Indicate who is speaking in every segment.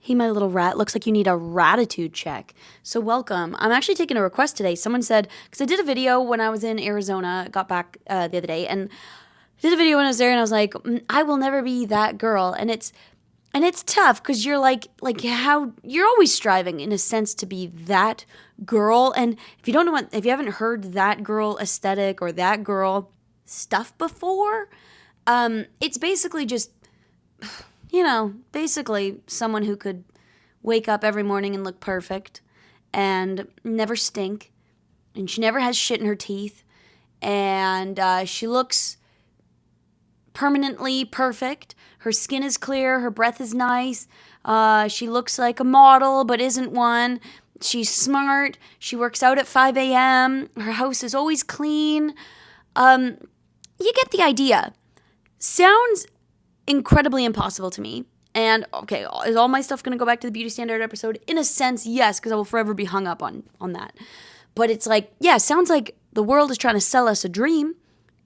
Speaker 1: Hey, my little rat, looks like you need a ratitude check. So welcome. I'm actually taking a request today. Someone said, because I did a video when I was in Arizona, got back the other day, and I did a video when I was there, and I was like, I will never be that girl. And it's tough because you're like how you're always striving in a sense to be that girl. And if you don't know if you haven't heard that girl aesthetic or that girl stuff before, it's basically just, basically someone who could wake up every morning and look perfect and never stink. And she never has shit in her teeth. And she looks permanently perfect. Her skin is clear. Her breath is nice. She looks like a model but isn't one. She's smart. She works out at 5 a.m. Her house is always clean. You get the idea. Sounds incredibly impossible to me. And, okay, is all my stuff going to go back to the beauty standard episode? In a sense, yes, because I will forever be hung up on that. But it's like, yeah, sounds like the world is trying to sell us a dream.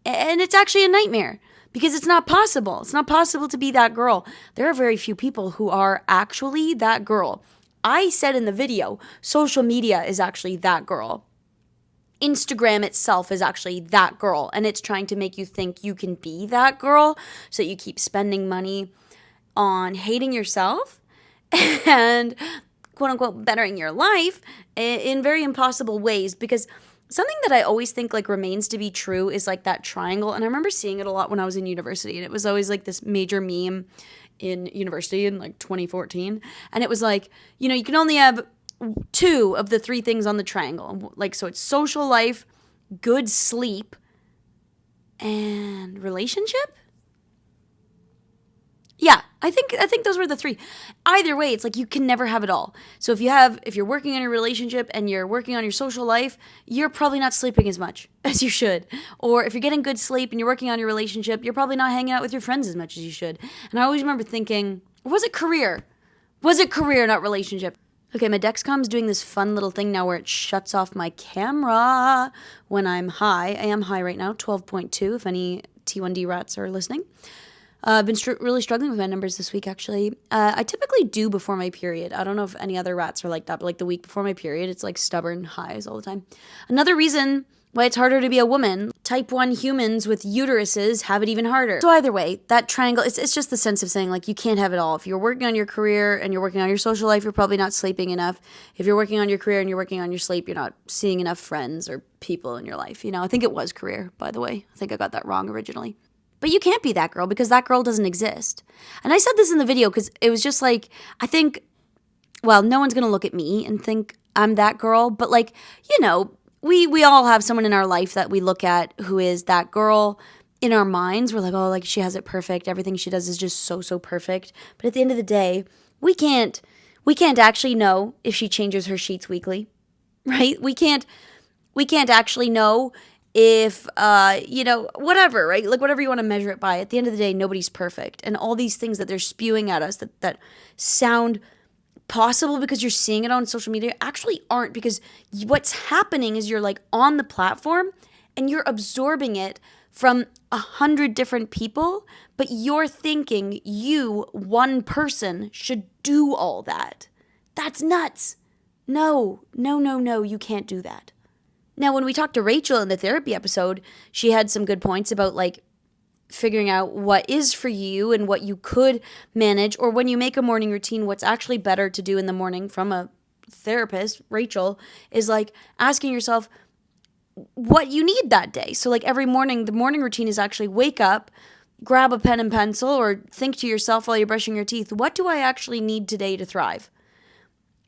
Speaker 1: And it's actually a nightmare because it's not possible. It's not possible to be that girl. There are very few people who are actually that girl. I said in the video, social media is actually that girl. Instagram itself is actually that girl, and it's trying to make you think you can be that girl, so you keep spending money on hating yourself and quote unquote bettering your life in very impossible ways. Because something that I always think like remains to be true is like that triangle, and I remember seeing it a lot when I was in university, and it was always like this major meme in university in like 2014, and it was like, you can only have two of the three things on the triangle. Like, so it's social life, good sleep, and relationship? Yeah, I think those were the three. Either way, it's like you can never have it all. So if you're working on your relationship and you're working on your social life, you're probably not sleeping as much as you should. Or if you're getting good sleep and you're working on your relationship, you're probably not hanging out with your friends as much as you should. And I always remember thinking, was it career? Was it career, not relationship? Okay, my Dexcom's doing this fun little thing now where it shuts off my camera when I'm high. I am high right now, 12.2, if any T1D rats are listening. I've been really struggling with my numbers this week, actually. I typically do before my period. I don't know if any other rats are like that, but like the week before my period, it's like stubborn highs all the time. Another reason why it's harder to be a woman, type 1 humans with uteruses have it even harder. So either way, that triangle, it's just the sense of saying like you can't have it all. If you're working on your career and you're working on your social life, you're probably not sleeping enough. If you're working on your career and you're working on your sleep, you're not seeing enough friends or people in your life. I think it was career, by the way. I think I got that wrong originally. But you can't be that girl because that girl doesn't exist. And I said this in the video because it was just like, I think, well, no one's going to look at me and think I'm that girl. But like, we all have someone in our life that we look at who is that girl in our minds. We're like, oh, like she has it perfect. Everything she does is just so, so perfect. But at the end of the day, we can't actually know if she changes her sheets weekly, right? We can't actually know if, whatever, right? Like whatever you want to measure it by. At the end of the day, nobody's perfect. And all these things that they're spewing at us that sound possible because you're seeing it on social media actually aren't, because what's happening is you're like on the platform and you're absorbing it from 100 different people, but you're thinking you, one person, should do all that. That's nuts. No, you can't do that. Now, when we talked to Rachel in the therapy episode, she had some good points about like figuring out what is for you and what you could manage, or when you make a morning routine, what's actually better to do in the morning from a therapist. Rachel is like asking yourself what you need that day. So like every morning, the morning routine is actually wake up, grab a pen and pencil, or think to yourself while you're brushing your teeth, what do I actually need today to thrive?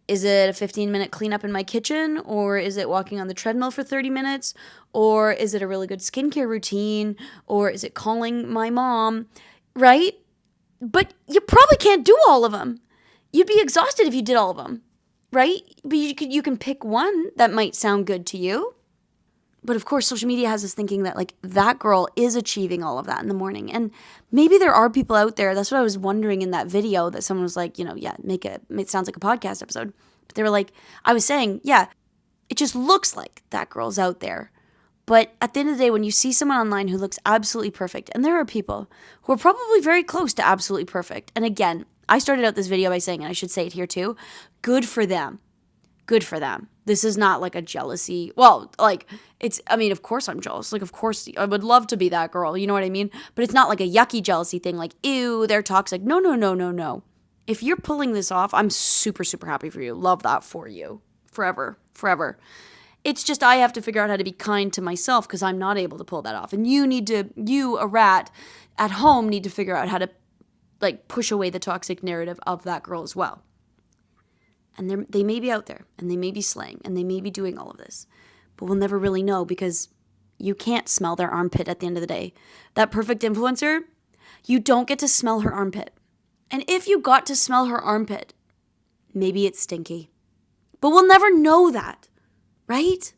Speaker 1: Is it a 15-minute cleanup in my kitchen? Or is it walking on the treadmill for 30 minutes? Or is it a really good skincare routine? Or is it calling my mom? Right? But you probably can't do all of them. You'd be exhausted if you did all of them. Right? But you can pick one that might sound good to you. But of course, social media has us thinking that like that girl is achieving all of that in the morning. And maybe there are people out there. That's what I was wondering in that video, that someone was like, it sounds like a podcast episode. But they were like, I was saying, yeah, it just looks like that girl's out there. But at the end of the day, when you see someone online who looks absolutely perfect, and there are people who are probably very close to absolutely perfect. And again, I started out this video by saying, and I should say it here too, good for them. Good for them. This is not like a jealousy. Well, like of course I'm jealous. Like, of course I would love to be that girl. You know what I mean? But it's not like a yucky jealousy thing. Like, ew, they're toxic. No, no, no, no, no. If you're pulling this off, I'm super, super happy for you. Love that for you. Forever, forever. It's just I have to figure out how to be kind to myself because I'm not able to pull that off. And you, a rat at home, need to figure out how to like push away the toxic narrative of that girl as well. And they may be out there and they may be slaying and they may be doing all of this, but we'll never really know because you can't smell their armpit at the end of the day. That perfect influencer, you don't get to smell her armpit. And if you got to smell her armpit, maybe it's stinky. But we'll never know that, right?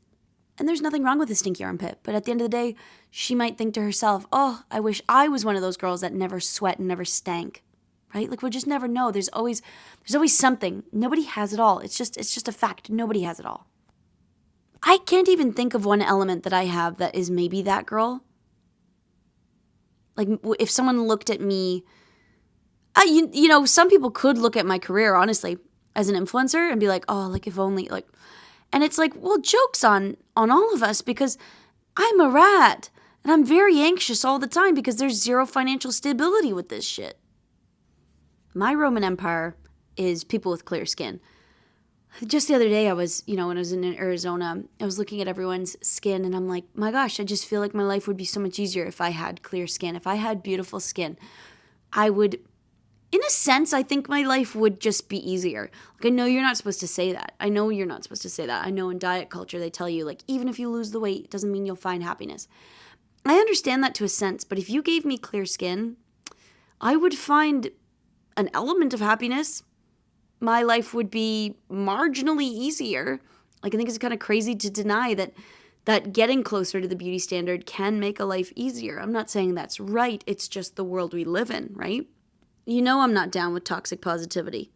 Speaker 1: And there's nothing wrong with a stinky armpit. But at the end of the day, she might think to herself, oh, I wish I was one of those girls that never sweat and never stank, right? Like, we'll just never know. There's always something. Nobody has it all. It's just a fact. Nobody has it all. I can't even think of one element that I have that is maybe that girl. Like, if someone looked at me, some people could look at my career, honestly, as an influencer and be like, oh, like if only, like, and it's like, well, joke's on all of us because I'm a rat and I'm very anxious all the time because there's zero financial stability with this shit. My Roman Empire is people with clear skin. Just the other day, I was, when I was in Arizona, I was looking at everyone's skin and I'm like, my gosh, I just feel like my life would be so much easier if I had clear skin. If I had beautiful skin, I would, in a sense, I think my life would just be easier. Like, I know you're not supposed to say that. I know you're not supposed to say that. I know in diet culture, they tell you, like, even if you lose the weight, it doesn't mean you'll find happiness. I understand that to a sense, but if you gave me clear skin, I would find an element of happiness. My life would be marginally easier. Like, I think it's kind of crazy to deny that getting closer to the beauty standard can make a life easier. I'm not saying that's right. It's just the world we live in, right? I'm not down with toxic positivity.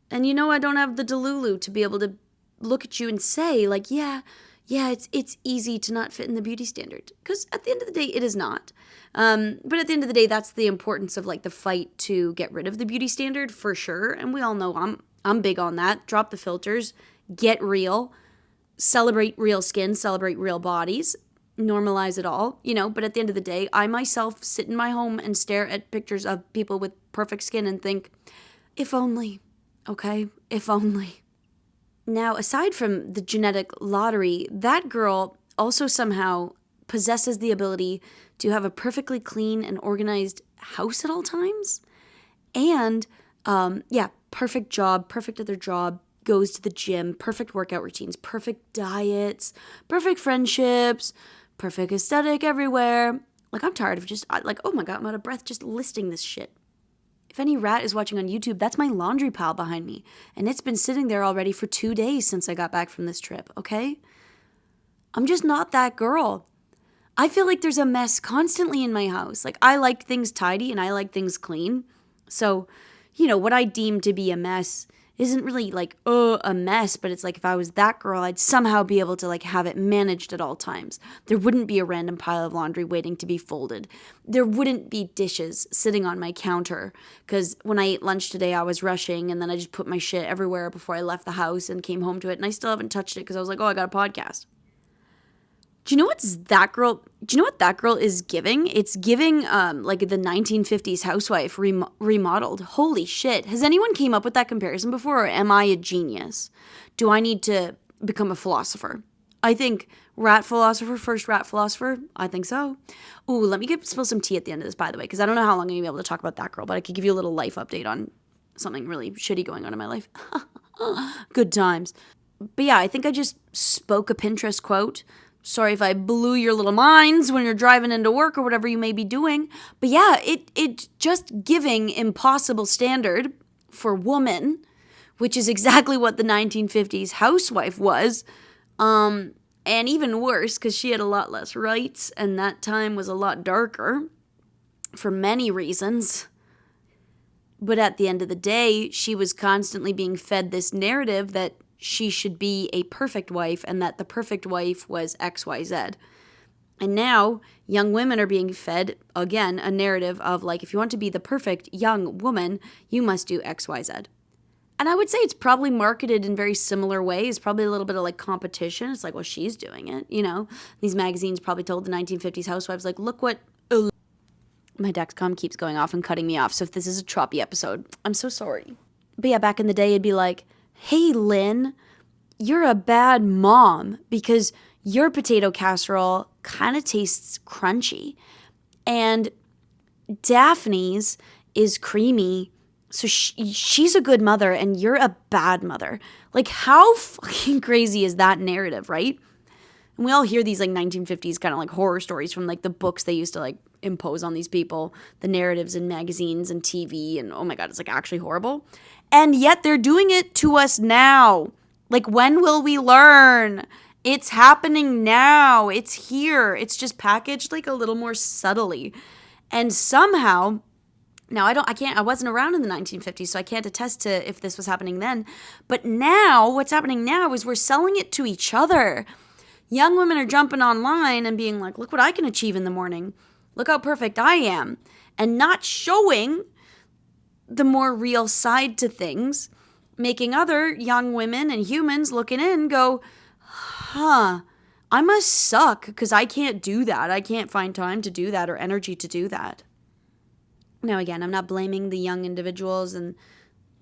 Speaker 1: And I don't have the delulu to be able to look at you and say, like, yeah, it's easy to not fit in the beauty standard. Because at the end of the day, it is not. But at the end of the day, that's the importance of, like, the fight to get rid of the beauty standard, for sure. And we all know I'm big on that. Drop the filters. Get real. Celebrate real skin. Celebrate real bodies. Normalize it all, but at the end of the day, I myself sit in my home and stare at pictures of people with perfect skin and think, if only, okay, if only. Now, aside from the genetic lottery, that girl also somehow possesses the ability to have a perfectly clean and organized house at all times. And, perfect job, perfect at their job, goes to the gym, perfect workout routines, perfect diets, perfect friendships, perfect aesthetic everywhere. Like, I'm tired of oh my God, I'm out of breath just listing this shit. If any rat is watching on YouTube, that's my laundry pile behind me. And it's been sitting there already for 2 days since I got back from this trip, okay? I'm just not that girl. I feel like there's a mess constantly in my house. Like, I like things tidy and I like things clean. So, what I deem to be a mess isn't really like, a mess, but it's like if I was that girl, I'd somehow be able to, like, have it managed at all times. There wouldn't be a random pile of laundry waiting to be folded. There wouldn't be dishes sitting on my counter because when I ate lunch today, I was rushing and then I just put my shit everywhere before I left the house and came home to it, and I still haven't touched it because I was like, I got a podcast. Do you know what that girl is giving? It's giving like the 1950s housewife remodeled. Holy shit. Has anyone came up with that comparison before, or am I a genius? Do I need to become a philosopher? I think first rat philosopher. I think so. Ooh, let me spill some tea at the end of this, by the way, because I don't know how long I'm going to be able to talk about that girl, but I could give you a little life update on something really shitty going on in my life. Good times. But yeah, I think I just spoke a Pinterest quote. Sorry if I blew your little minds when you're driving into work or whatever you may be doing. But yeah, it's just giving impossible standard for woman, which is exactly what the 1950s housewife was. And even worse, because she had a lot less rights, and that time was a lot darker for many reasons. But at the end of the day, she was constantly being fed this narrative that she should be a perfect wife and that the perfect wife was XYZ. And now young women are being fed, again, a narrative of like, if you want to be the perfect young woman, you must do X, Y, Z. And I would say it's probably marketed in very similar ways, probably a little bit of like competition. It's like, well, she's doing it, you know? These magazines probably told the 1950s housewives, like, look what... My Dexcom keeps going off and cutting me off, so if this is a choppy episode, I'm so sorry. But yeah, back in the day, it'd be like, hey, Lynn, you're a bad mom because your potato casserole kind of tastes crunchy. And Daphne's is creamy, so she's a good mother and you're a bad mother. Like, how fucking crazy is that narrative, right? And we all hear these like 1950s kind of like horror stories from like the books they used to like impose on these people, the narratives in magazines and TV, and oh my God, it's like actually horrible. And yet they're doing it to us now. Like, when will we learn? It's happening now. It's here. It's just packaged like a little more subtly. And somehow, now I wasn't around in the 1950s, so I can't attest to if this was happening then. But now, what's happening now is we're selling it to each other. Young women are jumping online and being like, look what I can achieve in the morning. Look how perfect I am. And not showing the more real side to things, making other young women and humans looking in go, huh, I must suck because I can't do that. I can't find time to do that or energy to do that. Now, again, I'm not blaming the young individuals and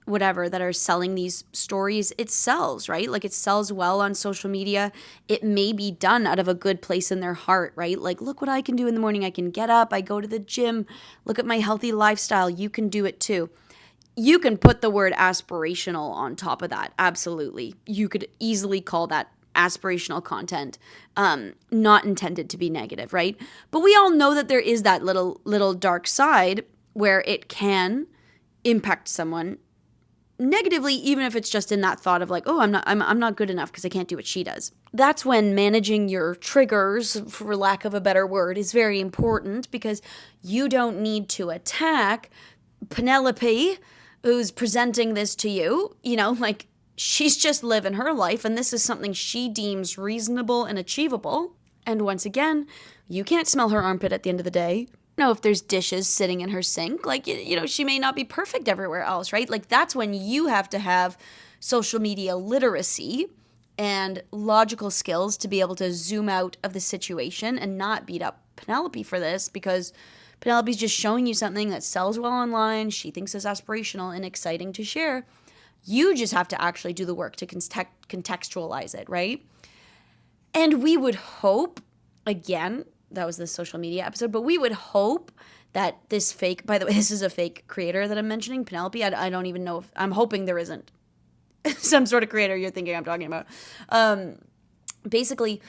Speaker 1: whatever that are selling these stories. It sells, right? Like, it sells well on social media. It may be done out of a good place in their heart, right? Like, look what I can do in the morning. I can get up, I go to the gym, look at my healthy lifestyle. You can do it too. You can put the word aspirational on top of that. Absolutely. You could easily call that aspirational content, not intended to be negative, right? But we all know that there is that little dark side where it can impact someone negatively, even if it's just in that thought of like, oh, I'm not good enough because I can't do what she does. That's when managing your triggers, for lack of a better word, is very important, because you don't need to attack Penelope, who's presenting this to you. You know, like, she's just living her life, and this is something she deems reasonable and achievable. And once again, you can't smell her armpit at the end of the day. Know if there's dishes sitting in her sink. Like, you know, she may not be perfect everywhere else, right? Like, that's when you have to have social media literacy and logical skills to be able to zoom out of the situation and not beat up Penelope for this, because Penelope's just showing you something that sells well online. She thinks is aspirational and exciting to share. You just have to actually do the work to contextualize it, right? And we would hope, again, that was the social media episode, but we would hope that this fake, by the way, this is a fake creator that I'm mentioning, Penelope. I don't even know if, I'm hoping there isn't some sort of creator you're thinking I'm talking about. Basically,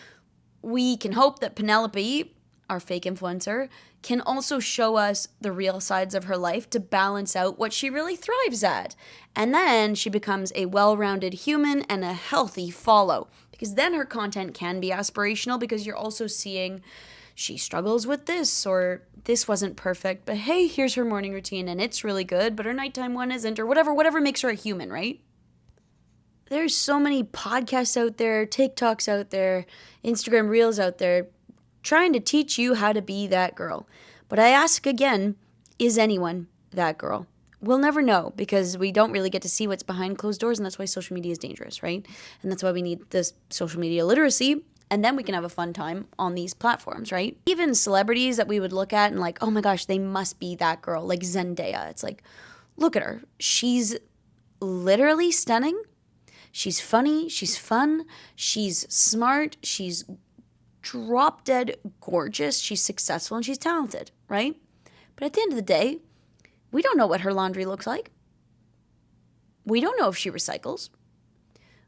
Speaker 1: we can hope that Penelope, our fake influencer, can also show us the real sides of her life to balance out what she really thrives at. And then she becomes a well-rounded human and a healthy follow, because then her content can be aspirational, because you're also seeing she struggles with this, or this wasn't perfect, but hey, here's her morning routine and it's really good, but her nighttime one isn't, or whatever makes her a human, right? There's so many podcasts out there, TikToks out there, Instagram Reels out there, trying to teach you how to be that girl. But I ask again, is anyone that girl? We'll never know, because we don't really get to see what's behind closed doors, and that's why social media is dangerous, right? And that's why we need this social media literacy, and then we can have a fun time on these platforms, right? Even celebrities that we would look at and like, oh my gosh, they must be that girl, like Zendaya. It's like, look at her. She's literally stunning. She's funny. She's fun. She's smart. She's drop dead gorgeous. She's successful and she's talented, right? But at the end of the day, we don't know what her laundry looks like. We don't know if she recycles.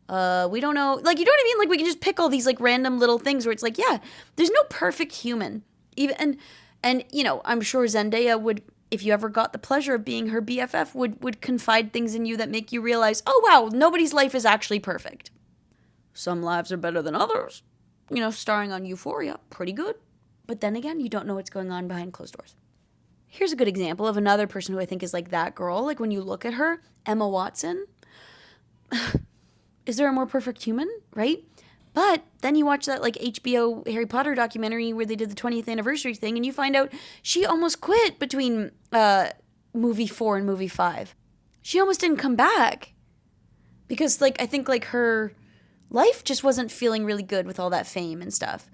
Speaker 1: We don't know, like, you know what I mean? Like, we can just pick all these like random little things where it's like, yeah, there's no perfect human. Even and you know, I'm sure Zendaya would, if you ever got the pleasure of being her BFF, would confide things in you that make you realize, oh wow, nobody's life is actually perfect. Some lives are better than others. You know, starring on Euphoria, pretty good. But then again, you don't know what's going on behind closed doors. Here's a good example of another person who I think is like that girl. Like, when you look at her, Emma Watson. Is there a more perfect human, right? But then you watch that like HBO Harry Potter documentary where they did the 20th anniversary thing, and you find out she almost quit between movie 4 and movie 5. She almost didn't come back because like I think like her life just wasn't feeling really good with all that fame and stuff.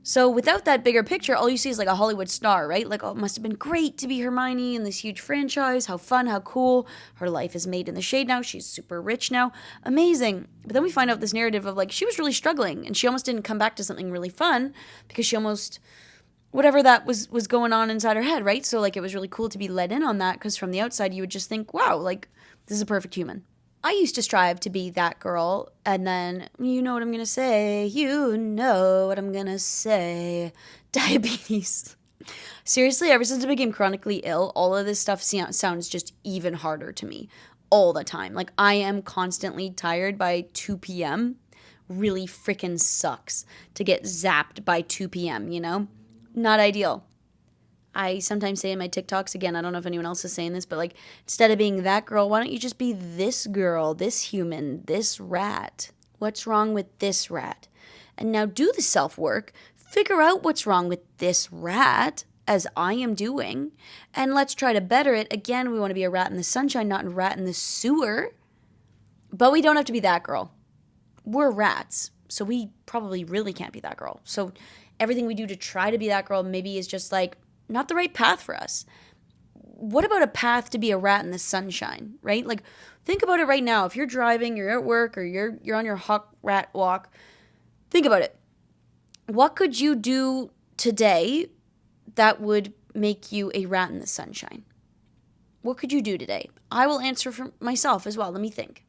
Speaker 1: So without that bigger picture, all you see is like a Hollywood star, right? Like, oh, it must have been great to be Hermione in this huge franchise. How fun, how cool. Her life is made in the shade now. She's super rich now. Amazing. But then we find out this narrative of like, she was really struggling and she almost didn't come back to something really fun because she almost, whatever that was going on inside her head, right? So like, it was really cool to be let in on that because from the outside, you would just think, wow, like, this is a perfect human. I used to strive to be that girl, and then, you know what I'm going to say, diabetes. Seriously, ever since I became chronically ill, all of this stuff sounds just even harder to me all the time. Like, I am constantly tired by 2 p.m. Really freaking sucks to get zapped by 2 p.m., you know? Not ideal. I sometimes say in my TikToks, again, I don't know if anyone else is saying this, but like, instead of being that girl, why don't you just be this girl, this human, this rat? What's wrong with this rat? And now do the self-work, figure out what's wrong with this rat, as I am doing, and let's try to better it. Again, we want to be a rat in the sunshine, not a rat in the sewer. But we don't have to be that girl. We're rats, so we probably really can't be that girl. So everything we do to try to be that girl maybe is just like, not the right path for us. What about a path to be a rat in the sunshine, right? Like, think about it right now. If you're driving, you're at work, or you're on your hawk rat walk, think about it. What could you do today that would make you a rat in the sunshine? What could you do today? I will answer for myself as well. Let me think.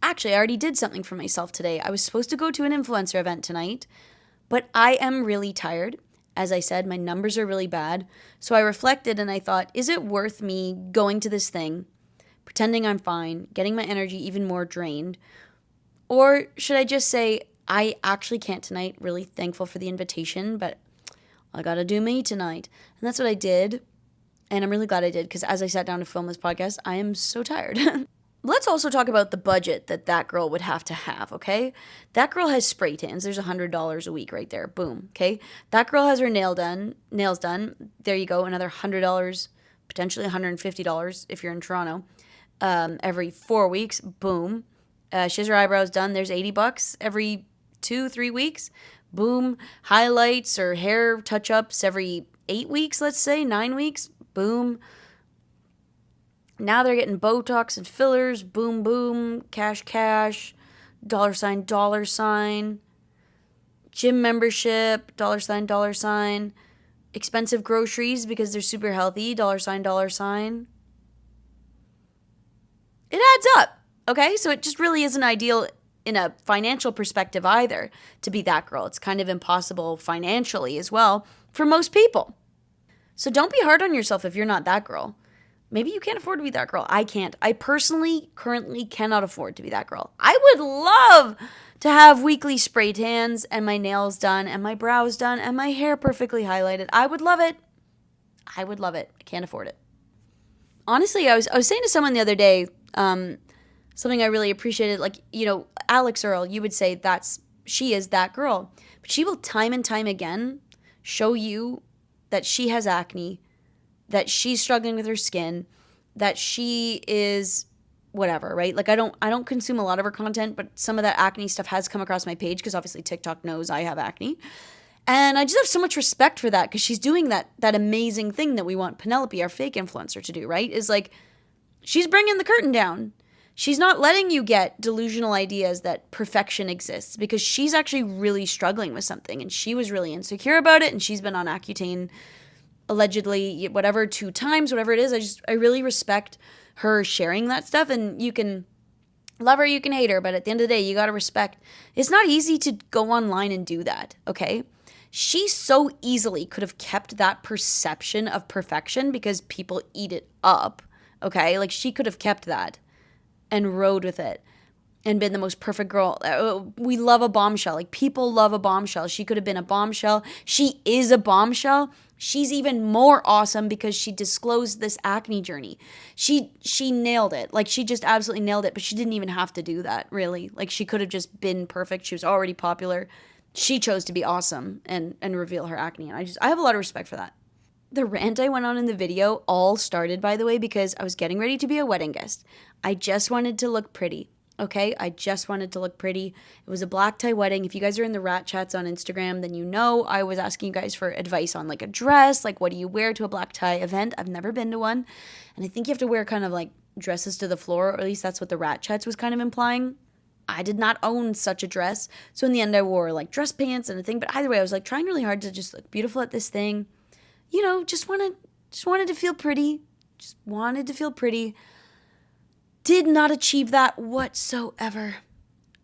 Speaker 1: Actually, I already did something for myself today. I was supposed to go to an influencer event tonight, but I am really tired. As I said, my numbers are really bad. So I reflected and I thought, is it worth me going to this thing, pretending I'm fine, getting my energy even more drained? Or should I just say, I actually can't tonight, really thankful for the invitation, but I gotta do me tonight. And that's what I did. And I'm really glad I did because as I sat down to film this podcast, I am so tired. Let's also talk about the budget that girl would have to have, okay? That girl has spray tans. There's $100 a week right there. Boom, okay? That girl has her nails done. There you go, another $100, potentially $150 if you're in Toronto. Every 4 weeks, boom. She has her eyebrows done. There's $80 every 2-3 weeks. Boom. Highlights or hair touch-ups every 8 weeks, let's say, 9 weeks. Boom. Now they're getting Botox and fillers, boom, boom, cash, dollar sign, gym membership, dollar sign, expensive groceries because they're super healthy, dollar sign. It adds up, okay? So it just really isn't ideal in a financial perspective either to be that girl. It's kind of impossible financially as well for most people. So don't be hard on yourself if you're not that girl. Maybe you can't afford to be that girl. I can't. I personally currently cannot afford to be that girl. I would love to have weekly spray tans and my nails done and my brows done and my hair perfectly highlighted. I would love it. I can't afford it. Honestly, I was saying to someone the other day, something I really appreciated, like, you know, Alex Earl, you would say she is that girl. But she will time and time again show you that she has acne, that she's struggling with her skin, that she is whatever, right? Like I don't consume a lot of her content, but some of that acne stuff has come across my page because obviously TikTok knows I have acne. And I just have so much respect for that because she's doing that amazing thing that we want Penelope, our fake influencer, to do, right? Is like she's bringing the curtain down. She's not letting you get delusional ideas that perfection exists because she's actually really struggling with something and she was really insecure about it and she's been on Accutane allegedly, whatever, 2 times, whatever it is. I really respect her sharing that stuff, and you can love her, you can hate her, but at the end of the day, you gotta respect. It's not easy to go online and do that, okay? She so easily could have kept that perception of perfection because people eat it up, okay? Like she could have kept that and rode with it. and been the most perfect girl. We love a bombshell. Like, people love a bombshell. She could have been a bombshell. She is a bombshell. She's even more awesome because she disclosed this acne journey. She nailed it. Like, she just absolutely nailed it, but she didn't even have to do that, really. Like, she could have just been perfect. She was already popular. She chose to be awesome and reveal her acne. And I have a lot of respect for that. The rant I went on in the video all started, by the way, because I was getting ready to be a wedding guest. I just wanted to look pretty. Okay, I just wanted to look pretty. It was a black tie wedding. If you guys are in the rat chats on Instagram, then you know I was asking you guys for advice on like a dress, like what do you wear to a black tie event? I've never been to one. And I think you have to wear kind of like dresses to the floor, or at least that's what the rat chats was kind of implying. I did not own such a dress. So in the end, I wore like dress pants and a thing. But either way, I was like trying really hard to just look beautiful at this thing. You know, just wanted to feel pretty. Just wanted to feel pretty. Did not achieve that whatsoever.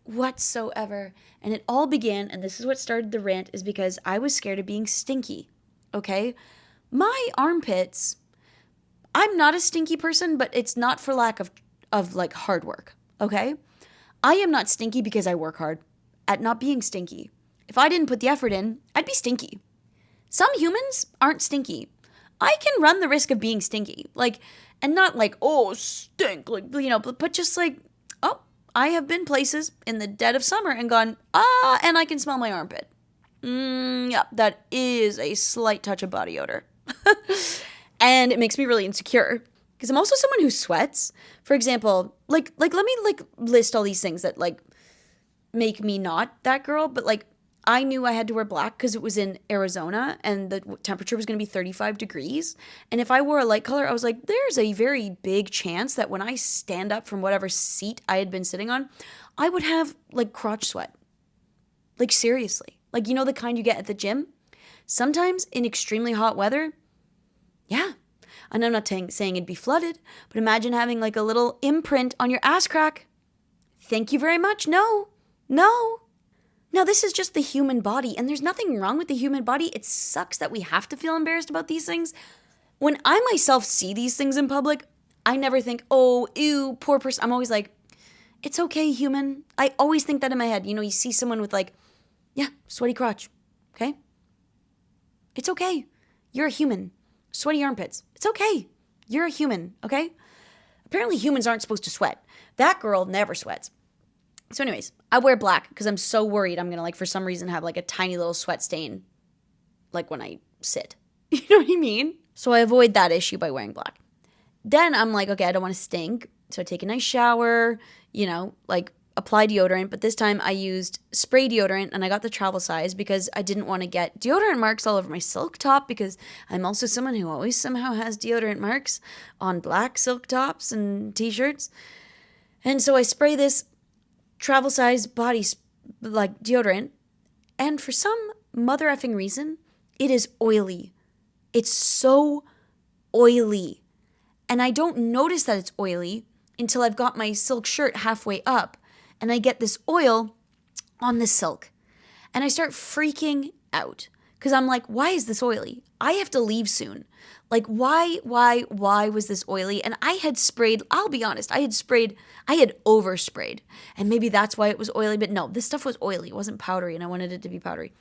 Speaker 1: And it all began, and this is what started the rant, is because I was scared of being stinky. Okay? My armpits, I'm not a stinky person, but it's not for lack of like hard work. Okay? I am not stinky because I work hard at not being stinky. If I didn't put the effort in, I'd be stinky. Some humans aren't stinky. I can run the risk of being stinky. Like, and not like, oh, stink, like, you know, but just like, oh, I have been places in the dead of summer and gone, and I can smell my armpit. Yeah, that is a slight touch of body odor. And it makes me really insecure because I'm also someone who sweats. For example, like let me like list all these things that like make me not that girl, but like I knew I had to wear black because it was in Arizona and the temperature was going to be 35 degrees. And if I wore a light color, I was like, there's a very big chance that when I stand up from whatever seat I had been sitting on, I would have like crotch sweat. Like, seriously. Like, you know, the kind you get at the gym? Sometimes in extremely hot weather, yeah. And I'm not saying it'd be flooded, but imagine having like a little imprint on your ass crack. Thank you very much. No. Now, this is just the human body, and there's nothing wrong with the human body. It sucks that we have to feel embarrassed about these things. When I myself see these things in public, I never think, oh, ew, poor person. I'm always like, it's okay, human. I always think that in my head. You know, you see someone with like, yeah, sweaty crotch, okay? It's okay. You're a human. Sweaty armpits. It's okay. You're a human, okay? Apparently humans aren't supposed to sweat. That girl never sweats. So anyways, I wear black because I'm so worried I'm going to like for some reason have like a tiny little sweat stain like when I sit. You know what I mean? So I avoid that issue by wearing black. Then I'm like, okay, I don't want to stink. So I take a nice shower, you know, like apply deodorant. But this time I used spray deodorant and I got the travel size because I didn't want to get deodorant marks all over my silk top because I'm also someone who always somehow has deodorant marks on black silk tops and t-shirts. And so I spray this travel size body like deodorant, and for some mother effing reason, it is oily. It's so oily. And I don't notice that it's oily until I've got my silk shirt halfway up and I get this oil on the silk. And I start freaking out because I'm like, why is this oily? I have to leave soon. Like, why was this oily? And I had sprayed, I'll be honest, I had oversprayed. And maybe that's why it was oily, but no, this stuff was oily. It wasn't powdery, and I wanted it to be powdery.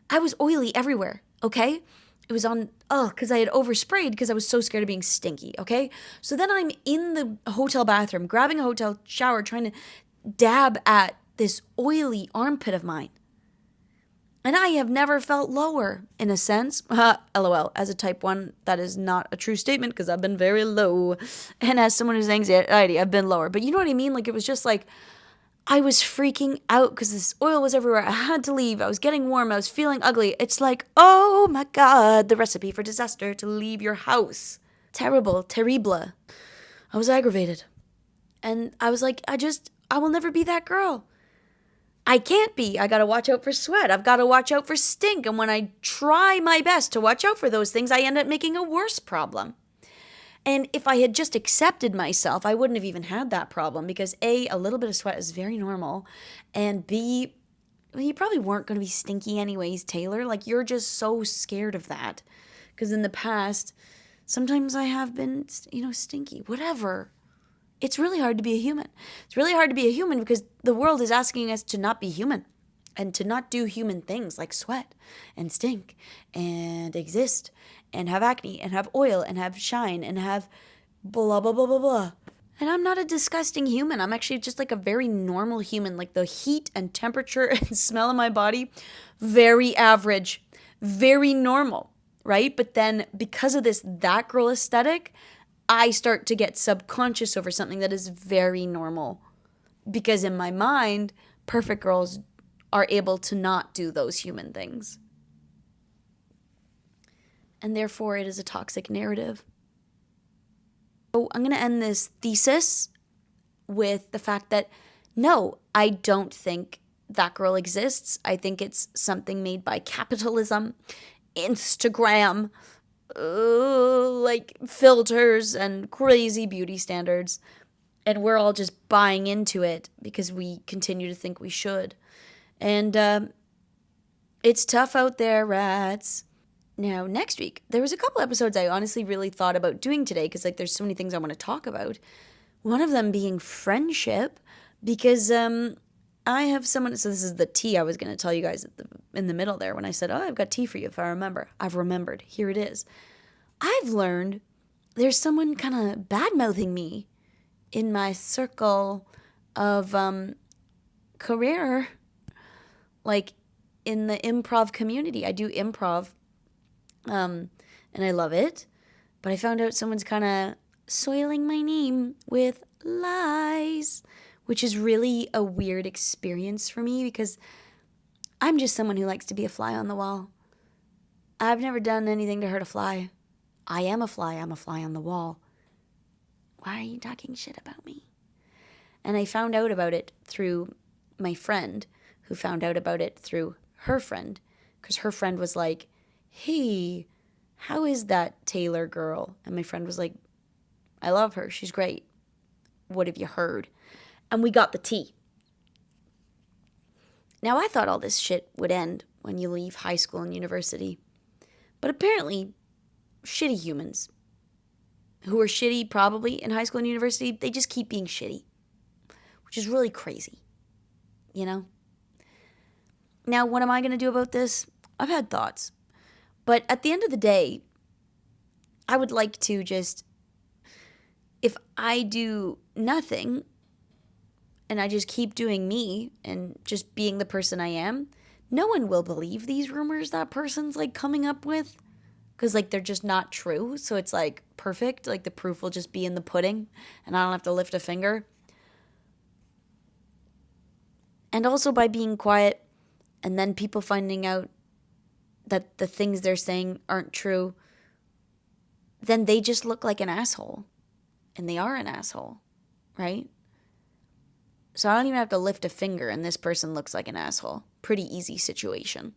Speaker 1: I was oily everywhere, okay? It was because I had oversprayed because I was so scared of being stinky, okay? So then I'm in the hotel bathroom, grabbing a hotel shower, trying to dab at this oily armpit of mine. And I have never felt lower, in a sense. LOL. As a type 1, that is not a true statement because I've been very low. And as someone who's anxiety, I've been lower. But you know what I mean? Like, it was just like, I was freaking out because this oil was everywhere. I had to leave. I was getting warm. I was feeling ugly. It's like, oh my God, the recipe for disaster, to leave your house. Terrible. Terrible. I was aggravated. And I was like, I will never be that girl. I can't be. I got to watch out for sweat. I've got to watch out for stink. And when I try my best to watch out for those things, I end up making a worse problem. And if I had just accepted myself, I wouldn't have even had that problem because A, a little bit of sweat is very normal. And B, well, you probably weren't going to be stinky anyways, Taylor. Like, you're just so scared of that. Because in the past, sometimes I have been, stinky. Whatever. It's really hard to be a human. It's really hard to be a human because the world is asking us to not be human and to not do human things like sweat and stink and exist and have acne and have oil and have shine and have blah, blah, blah, blah, blah. And I'm not a disgusting human. I'm actually just like a very normal human. Like the heat and temperature and smell of my body, very average, very normal, right? But then because of this that girl aesthetic, I start to get subconscious over something that is very normal. Because in my mind, perfect girls are able to not do those human things. And therefore, it is a toxic narrative. So I'm going to end this thesis with the fact that no, I don't think that girl exists. I think it's something made by capitalism, Instagram, like filters and crazy beauty standards. And we're all just buying into it because we continue to think we should. And it's tough out there, rats. Now, next week, there was a couple episodes I honestly really thought about doing today because like there's so many things I want to talk about. One of them being friendship because I have someone, so this is the tea I was going to tell you guys in the middle there when I said, oh, I've got tea for you if I remember. I've remembered. Here it is. I've learned there's someone kind of bad-mouthing me in my circle of career, like in the improv community. I do improv, and I love it, but I found out someone's kind of soiling my name with lies, which is really a weird experience for me because I'm just someone who likes to be a fly on the wall. I've never done anything to hurt a fly. I am a fly. I'm a fly on the wall. Why are you talking shit about me? And I found out about it through my friend, who found out about it through her friend, because her friend was like, hey, how is that Taylor girl? And my friend was like, I love her. She's great. What have you heard? And we got the tea. Now, I thought all this shit would end when you leave high school and university. But apparently, shitty humans who were shitty probably in high school and university, they just keep being shitty, which is really crazy, you know? Now, what am I going to do about this? I've had thoughts. But at the end of the day, I would like to just, if I do nothing and I just keep doing me and just being the person I am, no one will believe these rumors that person's like coming up with. Because, like, they're just not true. So it's, like, perfect. Like, the proof will just be in the pudding. And I don't have to lift a finger. And also by being quiet and then people finding out that the things they're saying aren't true, then they just look like an asshole. And they are an asshole, right? So I don't even have to lift a finger and this person looks like an asshole. Pretty easy situation.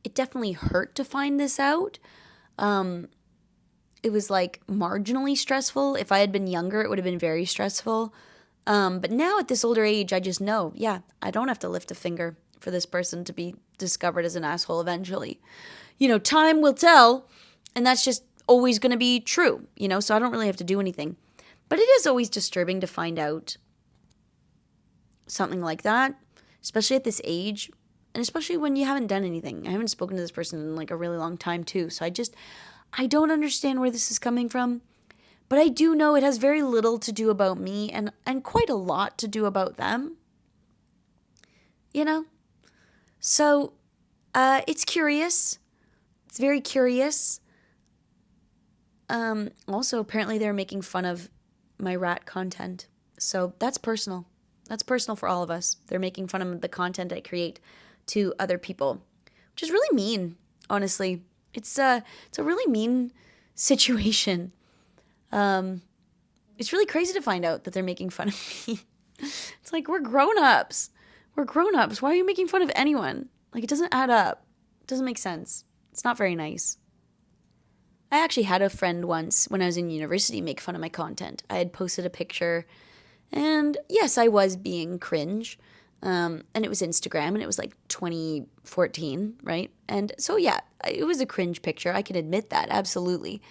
Speaker 1: It definitely hurt to find this out. It was like marginally stressful. If I had been younger, it would have been very stressful. But now at this older age, I just know, yeah, I don't have to lift a finger for this person to be discovered as an asshole eventually. You know, time will tell, and that's just always going to be true, you know, so I don't really have to do anything. But it is always disturbing to find out something like that, especially at this age. And especially when you haven't done anything. I haven't spoken to this person in like a really long time too. So I don't understand where this is coming from. But I do know it has very little to do about me and quite a lot to do about them. You know? So it's curious. It's very curious. Also, apparently they're making fun of my rat content. So that's personal. That's personal for all of us. They're making fun of the content I create to other people, which is really mean, honestly. It's a really mean situation. It's really crazy to find out that they're making fun of me. It's like, we're grown-ups. We're grown-ups. Why are you making fun of anyone? Like, it doesn't add up. It doesn't make sense. It's not very nice. I actually had a friend once when I was in university make fun of my content. I had posted a picture, and yes, I was being cringe. And it was Instagram, and it was like 2014, right? And so, yeah, it was a cringe picture. I can admit that, absolutely.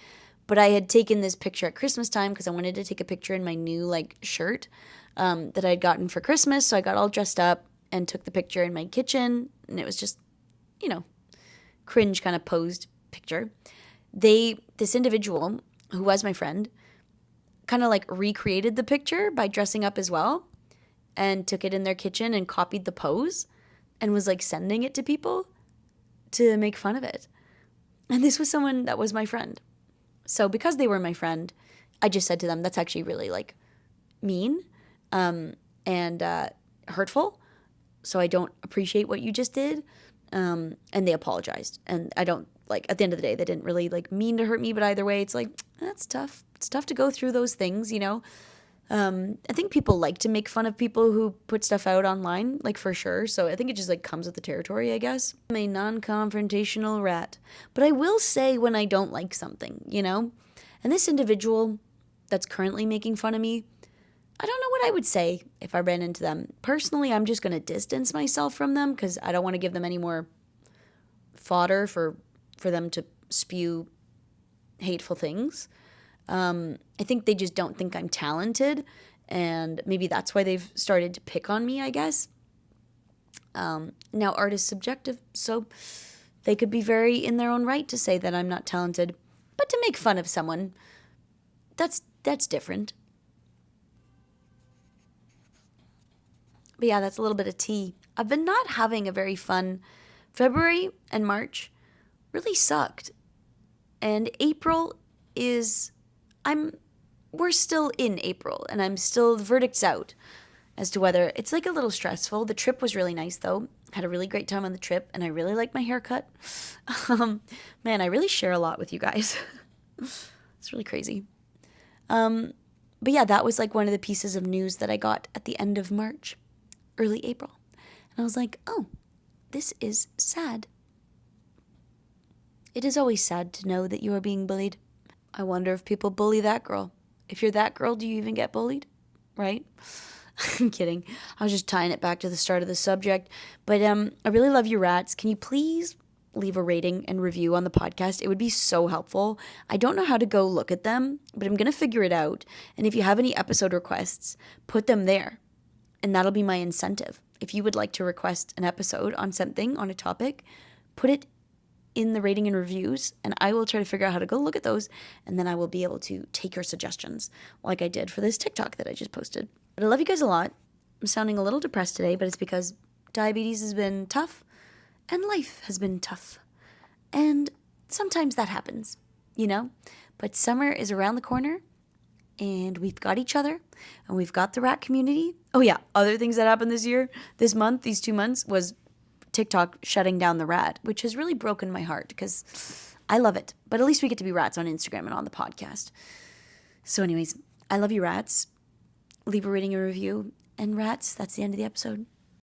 Speaker 1: But I had taken this picture at Christmas time because I wanted to take a picture in my new like shirt that I'd gotten for Christmas. So I got all dressed up and took the picture in my kitchen. And it was just, you know, cringe kind of posed picture. This individual who was my friend kind of like recreated the picture by dressing up as well and took it in their kitchen and copied the pose and was like sending it to people to make fun of it. And this was someone that was my friend. So because they were my friend, I just said to them, that's actually really like mean and hurtful. So I don't appreciate what you just did. And they apologized. And I don't like, at the end of the day, they didn't really like mean to hurt me, but either way, it's like, that's tough. It's tough to go through those things, you know? I think people like to make fun of people who put stuff out online, like for sure. So I think it just like comes with the territory, I guess. I'm a non-confrontational rat. But I will say when I don't like something, you know? And this individual that's currently making fun of me, I don't know what I would say if I ran into them. Personally, I'm just going to distance myself from them because I don't want to give them any more fodder for them to spew hateful things. I think they just don't think I'm talented, and maybe that's why they've started to pick on me, I guess. Now, art is subjective, so they could be very in their own right to say that I'm not talented. But to make fun of someone, that's different. But yeah, that's a little bit of tea. I've been not having a very fun February and March. Really sucked. And April is, we're still in April, and the verdict's out as to whether it's like a little stressful. The trip was really nice though. Had a really great time on the trip, and I really like my haircut. Man, I really share a lot with you guys. It's really crazy. But yeah, that was like one of the pieces of news that I got at the end of March, early April. And I was like, oh, this is sad. It is always sad to know that you are being bullied. I wonder if people bully that girl. If you're that girl, do you even get bullied? Right? I'm kidding. I was just tying it back to the start of the subject. But I really love you, rats. Can you please leave a rating and review on the podcast? It would be so helpful. I don't know how to go look at them, but I'm going to figure it out. And if you have any episode requests, put them there. And that'll be my incentive. If you would like to request an episode on something, on a topic, put it in the rating and reviews, and I will try to figure out how to go look at those, and then I will be able to take your suggestions like I did for this TikTok that I just posted. But I love you guys a lot. I'm sounding a little depressed today, but it's because diabetes has been tough, and life has been tough. And sometimes that happens, you know? But summer is around the corner, and we've got each other, and we've got the rat community. Oh yeah, other things that happened this month, these 2 months, was TikTok shutting down the rat, which has really broken my heart because I love it. But at least we get to be rats on Instagram and on the podcast. So anyways, I love you, rats. Leave a rating and review. And rats, that's the end of the episode.